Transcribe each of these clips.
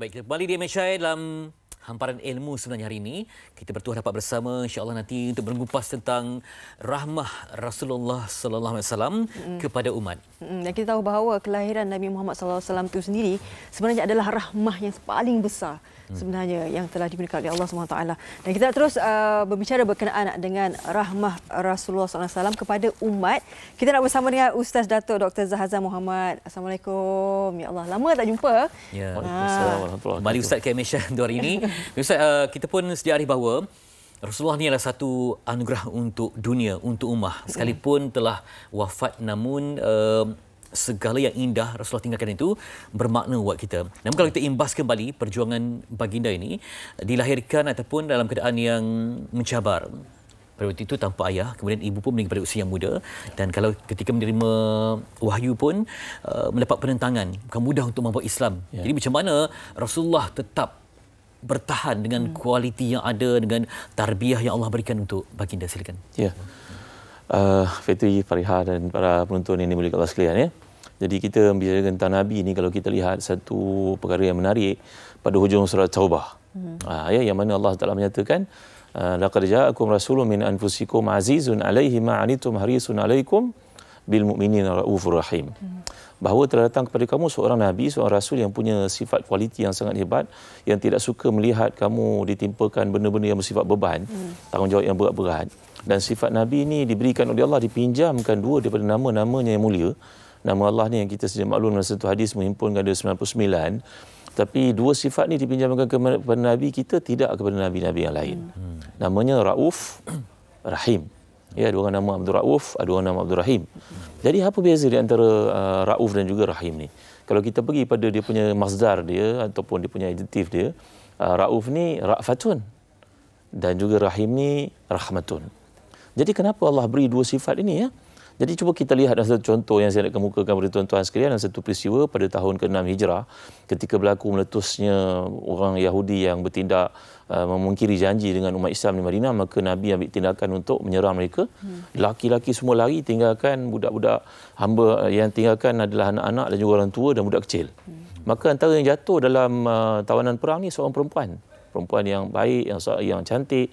Baik, kita kembali di Malaysia dalam hamparan ilmu sebenarnya hari ini. Kita bertuah dapat bersama insya-Allah nanti untuk mengupas tentang rahmah Rasulullah sallallahu alaihi wasallam kepada umat. Dan kita tahu bahawa kelahiran Nabi Muhammad sallallahu alaihi wasallam itu sendiri sebenarnya adalah rahmah yang paling besar sebenarnya yang telah diberikan oleh Allah SWT. Dan kita terus berbicara berkenaan dengan rahmah Rasulullah SAW kepada umat. Kita nak bersama dengan Ustaz Datuk Dr. Zahaza Muhammad. Assalamualaikum. Ya Allah, lama tak jumpa. Ya. Waalaikumsalam. Kembali Ustaz ke Malaysia hari ini. Ustaz, kita pun sedia arif bahawa Rasulullah ni adalah satu anugerah untuk dunia, untuk ummah. Sekalipun telah wafat, namun segala yang indah Rasulullah tinggalkan itu bermakna buat kita. Namun kalau kita imbas kembali perjuangan baginda ini dilahirkan ataupun dalam keadaan yang mencabar. Pada waktu itu tanpa ayah, kemudian ibu pun meninggal pada usia yang muda, dan kalau ketika menerima wahyu pun mendapat penentangan, bukan mudah untuk membawa Islam. Jadi macam mana Rasulullah tetap bertahan dengan kualiti yang ada, dengan tarbiyah yang Allah berikan untuk baginda? Silakan. Ya. Fitri, Fariha dan para penonton ini mulia Allah sekalian, ya. Jadi kita berbicara tentang Nabi ini, kalau kita lihat satu perkara yang menarik pada hujung surat Taubah. Yang mana Allah Taala menyatakan, laqad ja'akum rasulun min anfusikum azizun 'alaihi ma 'anittum harisun 'alaikum bil mu'minina raufur rahim. Bahawa telah datang kepada kamu seorang Nabi, seorang Rasul yang punya sifat kualiti yang sangat hebat, yang tidak suka melihat kamu ditimpakan benda-benda yang bersifat beban, tanggungjawab yang berat-berat. Dan sifat Nabi ini diberikan oleh Allah, dipinjamkan dua daripada nama-namanya yang mulia. Nama Allah ni yang kita sedia maklum dalam satu hadis menghimpunkan ada 99. Tapi dua sifat ni dipinjamkan kepada Nabi kita, tidak kepada Nabi-Nabi yang lain. Namanya Rauf, Rahim. Ya, ada orang nama Abdul Rauf, ada orang nama Abdul Rahim. Jadi apa beza di antara Rauf dan juga Rahim ni? Kalau kita pergi pada dia punya masdar dia ataupun dia punya adjektif dia, Rauf ni Ra'fatun dan juga Rahim ni Rahmatun. Jadi kenapa Allah beri dua sifat ini, ya? Jadi cuba kita lihat dalam satu contoh yang saya nak kemukakan kepada tuan-tuan sekalian, dalam satu peristiwa pada tahun ke-6 Hijrah, ketika berlaku meletusnya orang Yahudi yang bertindak memungkiri janji dengan umat Islam di Madinah, maka Nabi ambil tindakan untuk menyerang mereka. Laki-laki semua lari, tinggalkan budak-budak hamba, yang tinggalkan adalah anak-anak dan juga orang tua dan budak kecil. Maka antara yang jatuh dalam tawanan perang ni seorang perempuan yang baik, yang cantik.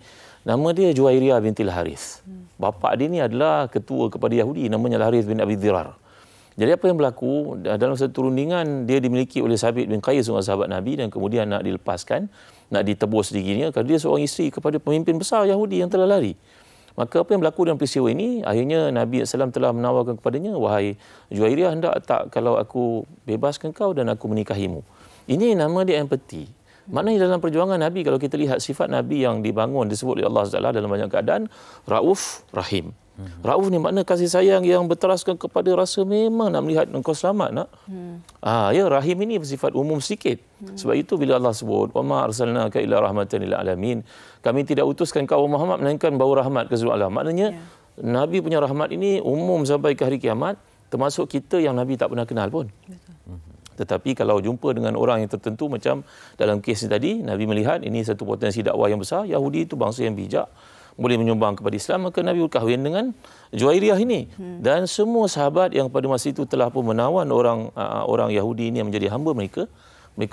Nama dia Juwairiyah bintil Harith. Bapa dia ni adalah ketua kepada Yahudi, namanya Harith bin Abi Dhirar. Jadi apa yang berlaku, dalam satu rundingan dia dimiliki oleh Sabit bin Qais, seorang sahabat Nabi, dan kemudian nak dilepaskan, nak ditebus dirinya kerana dia seorang isteri kepada pemimpin besar Yahudi yang telah lari. Maka apa yang berlaku dalam peristiwa ini, akhirnya Nabi SAW telah menawarkan kepadanya, wahai Juwairiyah, hendak tak kalau aku bebaskan kau dan aku menikahimu? Ini nama dia empathy. Maknanya dalam perjuangan Nabi, kalau kita lihat sifat Nabi yang dibangun, disebut oleh Allah SWT dalam banyak keadaan, Rauf, Rahim. Rauf ni makna kasih sayang yang berteraskan kepada rasa memang nak melihat engkau selamat, nak. Rahim ini bersifat umum sikit. Sebab itu bila Allah sebut, wa ma arsalnaka illa rahmatan lil alamin, kami tidak utuskan kau Muhammad melainkan bawa rahmat ke seluruh alam. Maknanya Nabi punya rahmat ini umum sampai ke hari kiamat, termasuk kita yang Nabi tak pernah kenal pun. Tetapi kalau jumpa dengan orang yang tertentu, macam dalam kes tadi, Nabi melihat ini satu potensi dakwah yang besar, Yahudi itu bangsa yang bijak, boleh menyumbang kepada Islam, maka Nabi berkahwin dengan Juwairiyah ini. Dan semua sahabat yang pada masa itu telah pun menawan orang Yahudi ini yang menjadi hamba mereka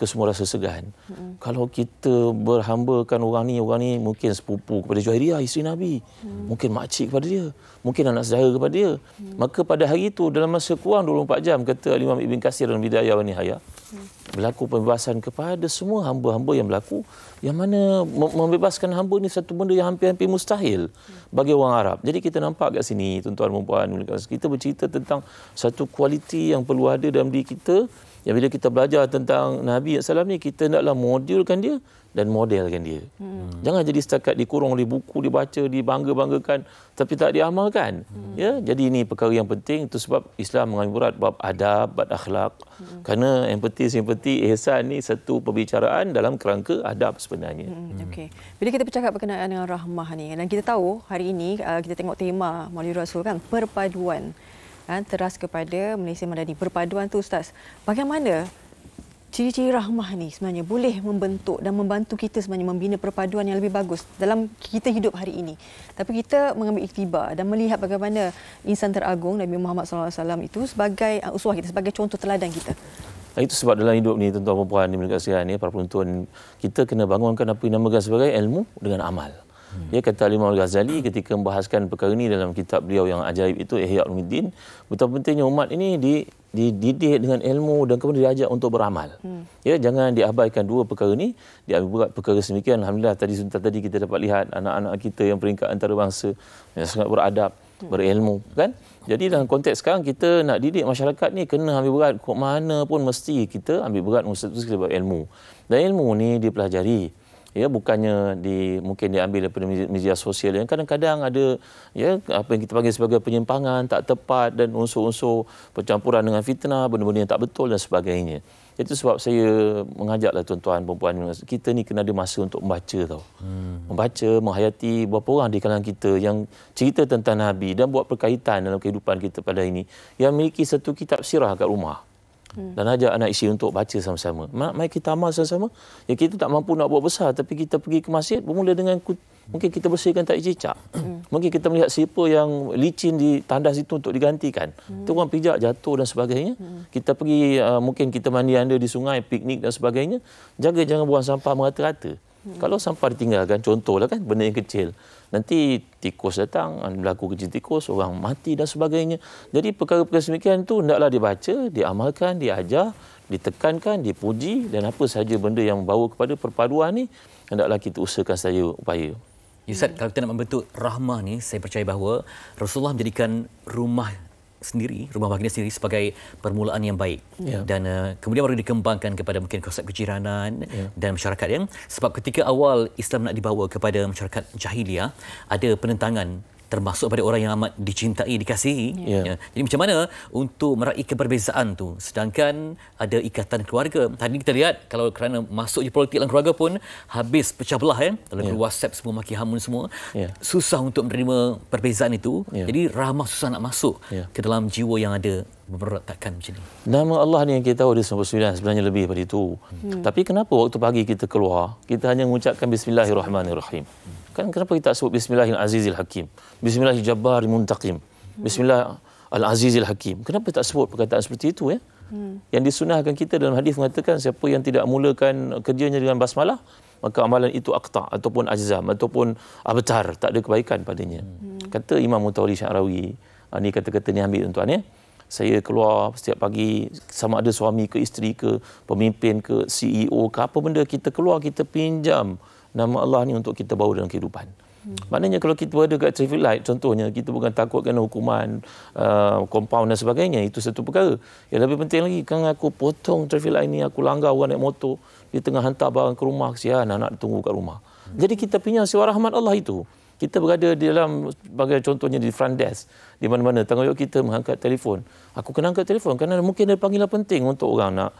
semua rasa segan. Kalau kita berhambakan orang ni mungkin sepupu kepada Juwairiyah, isteri Nabi. Mungkin makcik kepada dia. Mungkin anak saudara kepada dia. Maka pada hari itu, dalam masa kurang 24 jam, kata Imam Ibn Katsir dalam Bidayah wa Nihayah, berlaku pembebasan kepada semua hamba-hamba yang berlaku, yang mana membebaskan hamba ni satu benda yang hampir-hampir mustahil bagi orang Arab. Jadi kita nampak kat sini, tuan-tuan dan puan, kita bercerita tentang satu kualiti yang perlu ada dalam diri kita. Yang bila kita belajar tentang Nabi SAW ni, kita hendaklah modulkan dia dan modelkan dia. Jangan jadi setakat dikurung oleh buku, dibaca, dibangga-banggakan, tapi tak diamalkan. Ya, jadi ini perkara yang penting. Itu sebab Islam mengambil berat bab adab, bab akhlak. Kerana empati, simpati, ihsan ni satu perbicaraan dalam kerangka adab sebenarnya. Okey. Bila kita bercakap berkenaan dengan rahmah ni, dan kita tahu hari ini kita tengok tema Maulid Rasul kan, perpaduan. Teras kepada Malaysia Madani. Perpaduan tu, Ustaz, bagaimana ciri-ciri rahmah ni sebenarnya boleh membentuk dan membantu kita sebenarnya membina perpaduan yang lebih bagus dalam kita hidup hari ini. Tapi kita mengambil iktibar dan melihat bagaimana insan teragung Nabi Muhammad SAW itu sebagai uswah kita, sebagai contoh teladan kita. Itu sebab dalam hidup ni tuan-tuan dan puan dimulakan sekalian ni, para penonton, kita kena bangunkan apa yang dinamakan sebagai ilmu dengan amal. Ya, kata Imam Al-Ghazali ketika membahaskan perkara ini dalam kitab beliau yang ajaib itu, Ihya Ulumuddin, betapa pentingnya umat ini dididik dengan ilmu dan kemudian diajak untuk beramal. Ya, jangan diabaikan dua perkara ini, diambil berat perkara semikian. Alhamdulillah tadi kita dapat lihat anak-anak kita yang peringkat antarabangsa yang sangat beradab, berilmu, kan? Jadi dalam konteks sekarang kita nak didik masyarakat ni kena ambil berat, kok mana pun mesti kita ambil berat sebab ilmu. Dan ilmu ni dipelajari. Ya, bukannya mungkin diambil daripada media sosial yang kadang-kadang ada ya apa yang kita panggil sebagai penyimpangan, tak tepat dan unsur-unsur percampuran dengan fitnah, benda-benda yang tak betul dan sebagainya. Itu sebab saya mengajaklah tuan-tuan perempuan, kita ni kena ada masa untuk membaca tau. Membaca, menghayati beberapa orang di kalangan kita yang cerita tentang Nabi dan buat perkaitan dalam kehidupan kita pada ini, yang memiliki satu kitab sirah kat rumah. Dan ajak anak isteri untuk baca sama-sama. Mari kita amal sama-sama. Ya, kita tak mampu nak buat besar, tapi kita pergi ke masjid, bermula dengan mungkin kita bersihkan tak cicak. Mungkin kita melihat siapa yang licin di tandas itu untuk digantikan. Itu orang pijak, jatuh dan sebagainya. Kita pergi, mungkin kita mandi anda di sungai, piknik dan sebagainya. Jaga jangan buang sampah merata-rata. Kalau sampah ditinggalkan, contohlah kan, benda yang kecil. Nanti tikus datang, berlaku kecil tikus, orang mati dan sebagainya. Jadi perkara-perkara semikian itu hendaklah dibaca, diamalkan, diajar, ditekankan, dipuji dan apa sahaja benda yang membawa kepada perpaduan ni, hendaklah kita usahakan saja upaya. Ustaz, kalau kita nak membentuk rahmah ni, saya percaya bahawa Rasulullah menjadikan rumah baginda sendiri sebagai permulaan yang baik. Dan kemudian baru dikembangkan kepada mungkin konsep kejiranan dan masyarakat yang sebab ketika awal Islam nak dibawa kepada masyarakat jahiliah, ada penentangan termasuk pada orang yang amat dicintai, dikasihi. Jadi macam mana untuk meraih keberbezaan tu sedangkan ada ikatan keluarga. Tadi kita lihat kalau kerana masuk je politik dalam keluarga pun habis pecah belah dalam WhatsApp semua maki hamun semua. Susah untuk menerima perbezaan itu. Jadi rahmah susah nak masuk ke dalam jiwa yang ada memberontakkan macam ni. Nama Allah ni yang kita tahu ada 99, sebenarnya lebih daripada itu. Tapi kenapa waktu pagi kita keluar, kita hanya mengucapkan Bismillahirrahmanirrahim. Kan kenapa kita tak sebut Bismillahirrahmanirrahim Hakim, Bismillahirrahmanirrahim Muntaqim, Bismillahirrahmanirrahim Hakim. Kenapa tak sebut perkataan seperti itu ya? Yang disunahkan kita dalam hadis mengatakan siapa yang tidak mulakan kerjanya dengan basmalah, maka amalan itu aqta ataupun ajzam ataupun abtar, tak ada kebaikan padanya. Kata Imam Mutawalli Sya'rawi, ini kata-kata ni ambil tuan-tuan ya. Saya keluar setiap pagi, sama ada suami ke isteri ke pemimpin ke CEO ke apa benda, kita keluar kita pinjam nama Allah ni untuk kita bawa dalam kehidupan. Maknanya kalau kita berada kat traffic light contohnya, kita bukan takut kena hukuman compound dan sebagainya, itu satu perkara. Yang lebih penting lagi, kan aku potong traffic light ni, aku langgar orang naik motor, dia tengah hantar barang ke rumah, kesian anak tunggu kat rumah. Jadi kita pinjam siwa rahmat Allah itu. Kita berada di dalam, sebagai contohnya di front desk, di mana-mana, tanggungjawab kita mengangkat telefon. Aku kena angkat telefon kerana mungkin ada panggilan penting untuk orang nak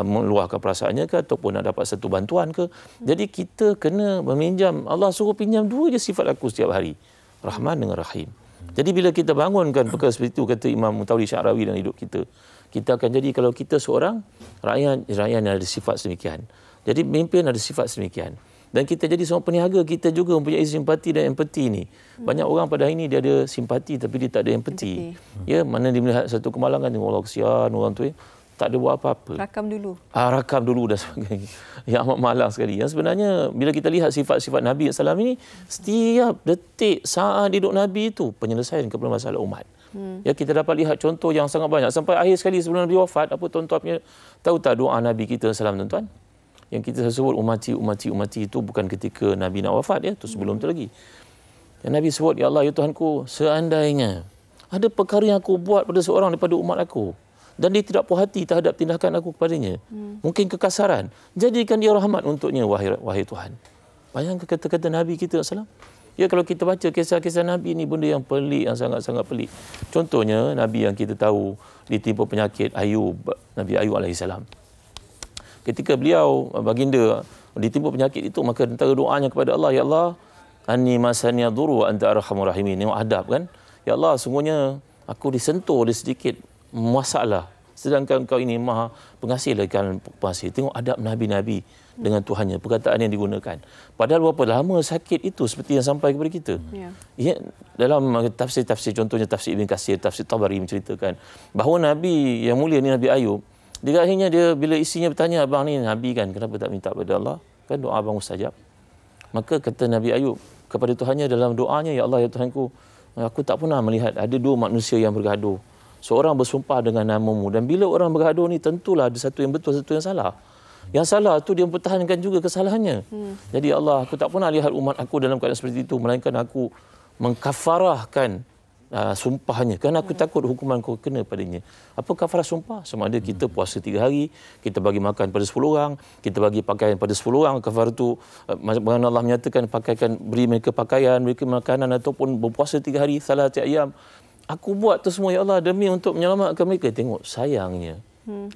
meluahkan perasaannya ke ataupun nak dapat satu bantuan ke. Jadi kita kena meminjam, Allah suruh pinjam dua je sifat aku setiap hari, Rahman dengan Rahim. Jadi bila kita bangunkan perkara seperti itu, kata Imam Mutawalli Sya'rawi dalam hidup kita, kita akan jadi, kalau kita seorang rakyat yang ada sifat sedemikian, jadi pemimpin ada sifat sedemikian, dan kita jadi seorang peniaga, kita juga mempunyai simpati dan empati ni. Banyak orang pada hari ini dia ada simpati tapi dia tak ada empati. Ya, mana dia melihat satu kemalangan, tengok Allah kesian orang tu tak ada buat apa-apa. Rakam dulu. Rakam dulu dan sebagainya. Yang amat malang sekali. Yang sebenarnya bila kita lihat sifat-sifat Nabi SAW ini, setiap detik saat hidup Nabi itu penyelesaian kepada masalah umat. Ya, kita dapat lihat contoh yang sangat banyak. Sampai akhir sekali sebelum Nabi wafat, apa tuan-tuan punya, tahu tak doa Nabi kita SAW tuan-tuan? Yang kita sebut umati itu bukan ketika Nabi nak wafat ya, tu sebelum tu lagi. Yang Nabi sebut, ya Allah ya Tuhanku, seandainya ada perkara yang aku buat pada seorang daripada umat aku dan dia tidak puas hati terhadap tindakan aku kepadanya, mungkin kekasaran, jadikan dia rahmat untuknya wahai Tuhan. Bayangkan kata-kata Nabi kita SAW. Ya, kalau kita baca kisah-kisah Nabi ni, benda yang pelik, yang sangat-sangat pelik. Contohnya Nabi yang kita tahu ditimpa penyakit, Nabi Ayub alaihissalam. Ketika beliau baginda ditimpa penyakit itu, maka antara doanya kepada Allah, ya Allah, anni masani yadhurru wa anta arhamur rahimin. Tengok adab kan? Ya Allah, sungguhnya aku disentuh oleh sedikit masalah, sedangkan kau ini maha pengasih lagi pengasih. Tengok adab Nabi-Nabi dengan Tuhannya, perkataan yang digunakan. Padahal berapa lama sakit itu seperti yang sampai kepada kita. Ya, dalam tafsir-tafsir, contohnya tafsir Ibn Katsir, tafsir Tabari menceritakan bahawa Nabi yang mulia ni, Nabi Ayub, Dia akhirnya dia bila isinya bertanya, abang ni Nabi kan, kenapa tak minta pada Allah? Kan doa abang mustajab. Maka kata Nabi Ayub kepada Tuhannya dalam doanya, ya Allah ya Tuhanku, aku tak pernah melihat ada dua manusia yang bergaduh. Seorang bersumpah dengan namamu, dan bila orang bergaduh ni tentulah ada satu yang betul, satu yang salah. Yang salah tu dia mempertahankan juga kesalahannya. Jadi ya Allah, aku tak pernah lihat umat aku dalam keadaan seperti itu, melainkan aku mengkafarahkan sumpahnya, kerana aku takut hukuman kau kena padanya. Apa kafarah sumpah? Sama ada kita puasa 3 hari, kita bagi makan pada 10 orang, kita bagi pakaian pada 10 orang. Kafarah itu mana Allah menyatakan pakaikan, beri mereka pakaian, mereka makanan, ataupun berpuasa 3 hari, salati ayam. Aku buat tu semua ya Allah demi untuk menyelamatkan mereka. Tengok sayangnya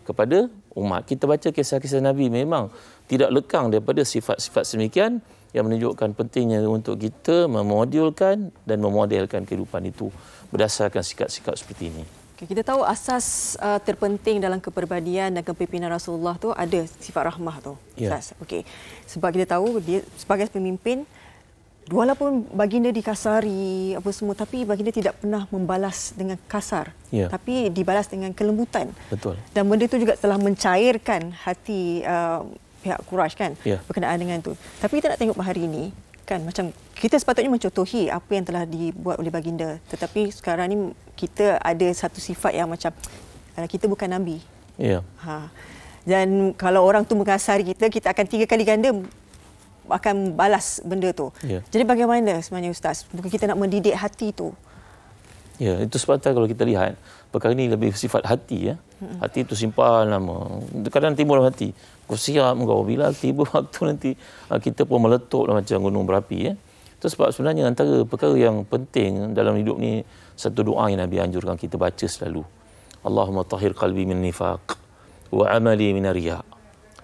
kepada umat. Kita baca kisah-kisah Nabi, memang tidak lekang daripada sifat-sifat sedemikian yang menunjukkan pentingnya untuk kita memodulkan dan memodelkan kehidupan itu berdasarkan sikap-sikap seperti ini. Okay, kita tahu asas terpenting dalam kepribadian dan kepimpinan Rasulullah tu ada sifat rahmah tu. Ya. Okey. Sebab kita tahu dia sebagai pemimpin, walaupun baginda dikasari apa semua, tapi baginda tidak pernah membalas dengan kasar. Ya. Tapi dibalas dengan kelembutan. Betul. Dan benda itu juga telah mencairkan hati pihak Quraisy kan, Ya. berkenaan dengan itu. Tapi kita nak tengok hari ini kan, macam kita sepatutnya mencontohi apa yang telah dibuat oleh baginda, tetapi sekarang ni kita ada satu sifat yang macam kita bukan nabi. Ya. Dan kalau orang tu mengkasari kita, kita akan 3 kali ganda akan balas benda tu. Ya. Jadi bagaimana sebenarnya Ustaz? Bukan kita nak mendidik hati tu. Ya, itu sebabnya kalau kita lihat perkara ini lebih sifat hati ya. Hati itu simpan lama. Kadang timbul dalam hati. Kau siap kau bila tiba waktu nanti kita pun meletup macam gunung berapi ya. Itu sebab sebenarnya antara perkara yang penting dalam hidup ni, satu doa yang Nabi anjurkan kita baca selalu. Allahumma tahhir qalbi min nifaq wa amali min riya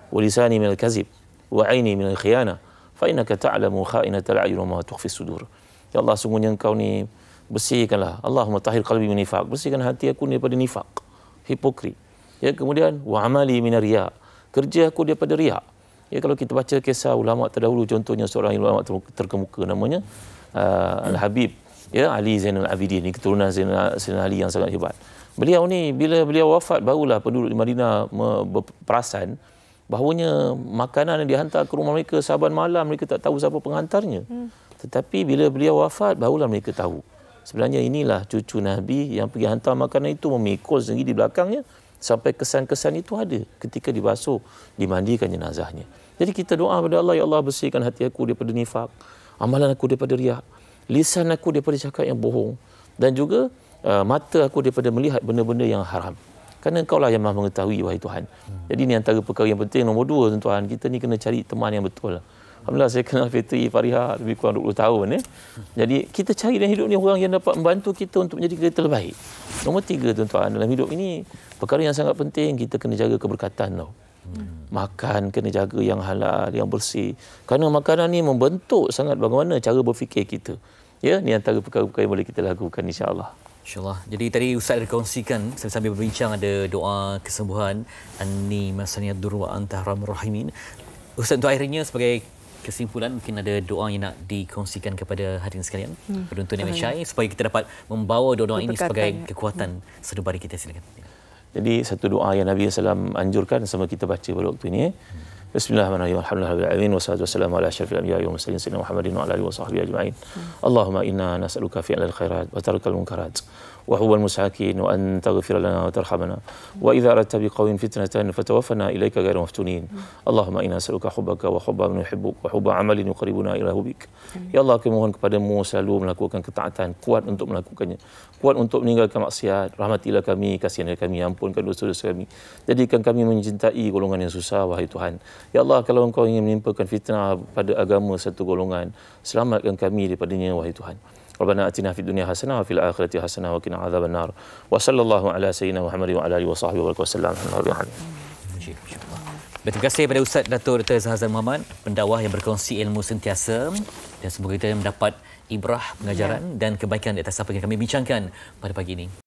wa lisani min al-kazib wa aini min al-khiyana fa innaka ta'lamu kha'inatal a'yun wa ma tukhfi sudur. Ya Allah, sungguhnya engkau ni bersihkanlah. Allahumma tahhir qalbi min nifaq, bersihkan hati aku daripada nifaq, hipokrit. Ya, kemudian wa amali min riya, kerja aku daripada riya. Ya, kalau kita baca kisah ulama terdahulu, contohnya seorang ulama terkemuka namanya Al-Habib ya, Ali Zainal Abidin, ini keturunan Zainal Ali yang sangat hebat. Beliau ni bila beliau wafat, barulah penduduk di Madinah perasan bahawanya makanan yang dihantar ke rumah mereka saban malam, mereka tak tahu siapa penghantarnya. Tetapi bila beliau wafat, barulah mereka tahu. Sebenarnya inilah cucu Nabi yang pergi hantar makanan itu, memikul sendiri di belakangnya sampai kesan-kesan itu ada ketika dibasuh, dimandikan jenazahnya. Jadi kita doa kepada Allah, ya Allah bersihkan hati aku daripada nifak, amalan aku daripada riak, lisan aku daripada cakap yang bohong, dan juga mata aku daripada melihat benda-benda yang haram. Kerana Engkau lah yang Maha mengetahui, wahai Tuhan. Jadi ini antara perkara yang penting. Nombor 2, tuan-tuan, kita ni kena cari teman yang betul. Alhamdulillah saya kenal Fitri Fariha lebih kurang 20 tahun ya. Jadi kita cari dalam hidup ni orang yang dapat membantu kita untuk menjadi kita terbaik. Nombor 3, tuan-tuan, dalam hidup ini perkara yang sangat penting, kita kena jaga keberkatan tau. Makan kena jaga yang halal, yang bersih. Kerana makanan ni membentuk sangat bagaimana cara berfikir kita. Ya, ni antara perkara-perkara yang boleh kita lakukan, insya-Allah. InsyaAllah. Jadi tadi Ustaz ada kongsikan sambil berbincang, ada doa kesembuhan, Anni masaniyad dur wa anta arhamur rahimin. Ustaz, untuk akhirnya sebagai kesimpulan, mungkin ada doa yang nak dikongsikan kepada hadirin sekalian, penonton MHI, supaya kita dapat membawa doa ini sebagai kekuatan sanubari kita. Silakan. Jadi satu doa yang Nabi SAW anjurkan sama kita baca pada waktu ini. Bismillahirrahmanirrahim. Alhamdulillahirabbil wasalatu wassalamu ala asyrafil anbiya'i wal mursalin sayyidina Muhammadin wa ala alihi wa sahbihi ajma'in. Allahumma inna nas'aluka fi'lal khairat wa tarkal munkarat wa huwal musakin wa an taghfir lana wa tarhamana wa idza aradta biqawmin fitnatan fatawaffana ilaika ghairu maftunin. Allahumma inna nas'aluka hubbaka wa hubba man yuhibbuk wa hubba amalin yuqarribuna ila hubbik. Ya Allah, kami mohon kepadamu selalu melakukan ketaatan, kuat untuk melakukannya, kuat untuk meninggalkan maksiat. Rahmatilah kami, kasihanlah kami, ampunkan dosa-dosa kami. Jadikan kami mencintai golongan yang susah, wahai Tuhan. Ya Allah, kalau Engkau ingin menimpakan fitnah pada agama satu golongan, selamatkan kami daripadanya, wahai Tuhan. Rabbana atina fid dunya hasanah wa fil akhirati hasanah wa qina adzabannar. Wa sallallahu ala sayyidina Muhammadin wa ala alihi wa sahbihi wa sallam. Terima kasih kepada Ustaz Dato' Dr. Zahazan Muhammad, pendakwah yang berkongsi ilmu sentiasa, dan semoga kita mendapat ibrah, pengajaran dan kebaikan di atas apa yang kami bincangkan pada pagi ini.